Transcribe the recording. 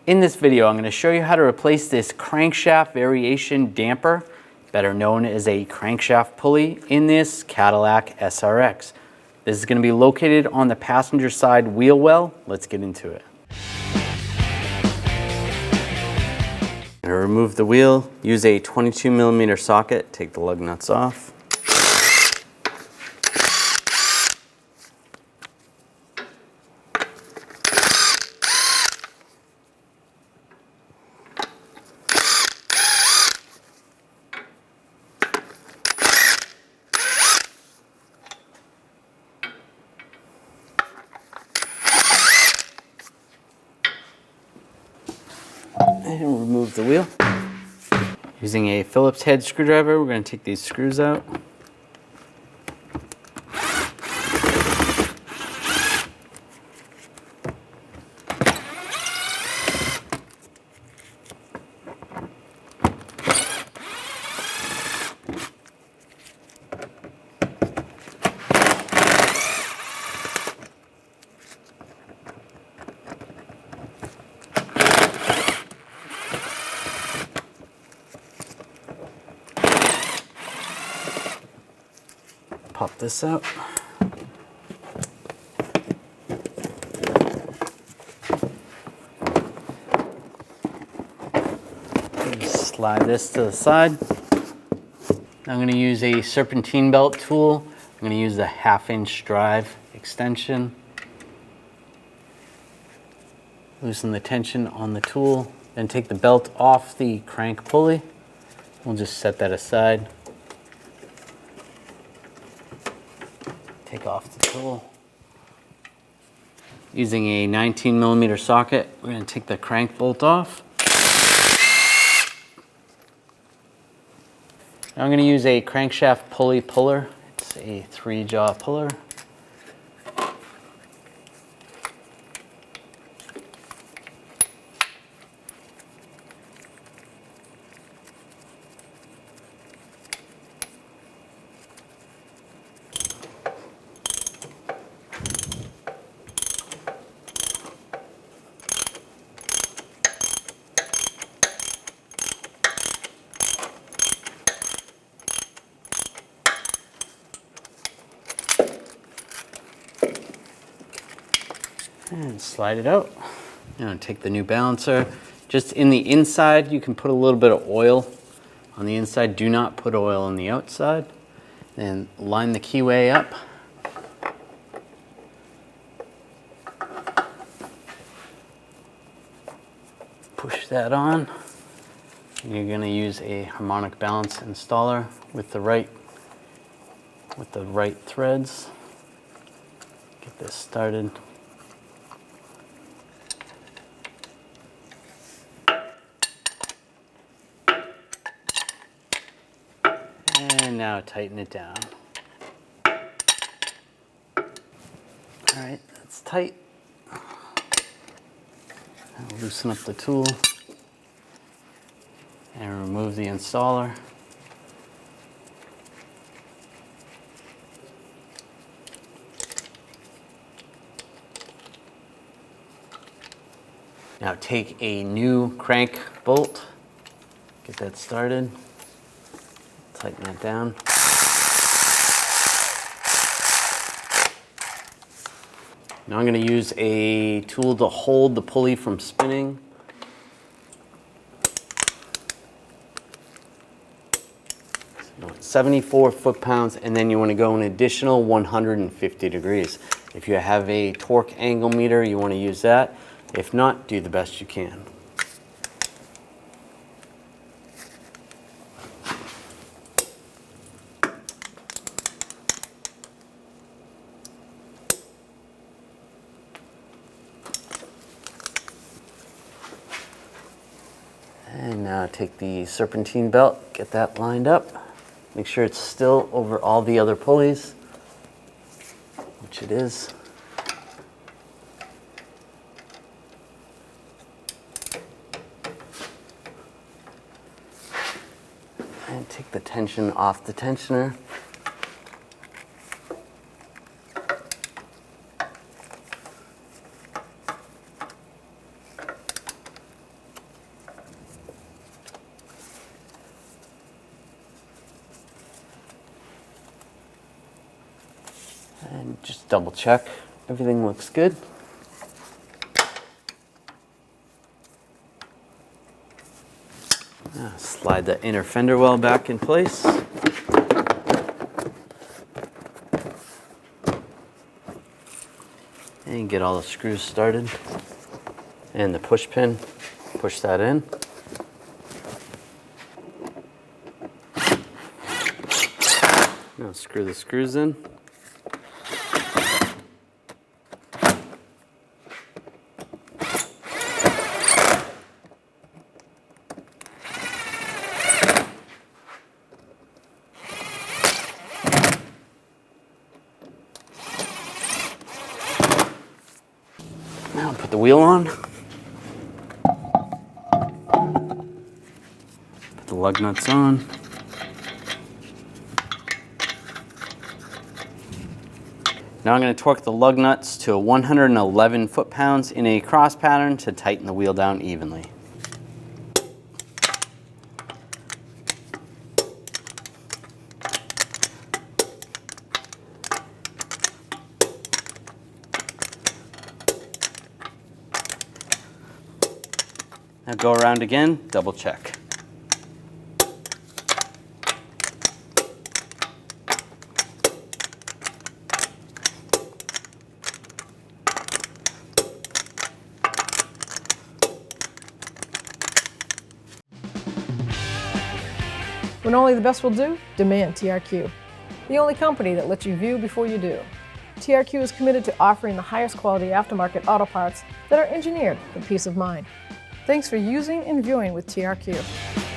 In this video, I'm going to show you how to replace this crankshaft variation damper, better known as a crankshaft pulley, in this Cadillac SRX. This is going to be located on the passenger side wheel well. Let's get into it. I'm going to remove the wheel, use a 22mm socket, take the lug nuts off. And remove the wheel. Using a Phillips head screwdriver, we're going to take these screws out. Pop this out. Slide this to the side. Now I'm going to use a Serpentine belt tool. I'm going to use the 1/2-inch drive extension. Loosen the tension on the tool, then take the belt off the crank pulley. We'll just set that aside. Take off the tool. Using a 19mm socket, we're going to take the crank bolt off. Now I'm going to use a crankshaft pulley puller. It's a 3-jaw puller. And slide it out. Now take the new balancer. Just in the inside, you can put a little bit of oil on the inside. Do not put oil on the outside. Then line the keyway up. Push that on. You're going to use a harmonic balance installer with the right threads. Get this started. And now tighten it down. All right, that's tight. I'll loosen up the tool and remove the installer. Now take a new crank bolt, get that started. Tighten that down. Now I'm going to use a tool to hold the pulley from spinning. So 74 foot-pounds, and then you want to go an additional 150 degrees. If you have a torque angle meter, you want to use that. If not, do the best you can. And now take the Serpentine belt, get that lined up. Make sure it's still over all the other pulleys, which it is. And take the tension off the tensioner. Just double check. Everything looks good. Now slide the inner fender well back in place. And get all the screws started. And the push pin, push that in. Now screw the screws in. Now put the wheel on. Put the lug nuts on. Now I'm going to torque the lug nuts to 111 foot-pounds in a cross pattern to tighten the wheel down evenly. Now go around again, double check. When only the best will do, demand TRQ. The only company that lets you view before you do. TRQ is committed to offering the highest quality aftermarket auto parts that are engineered for peace of mind. Thanks for using and viewing with TRQ.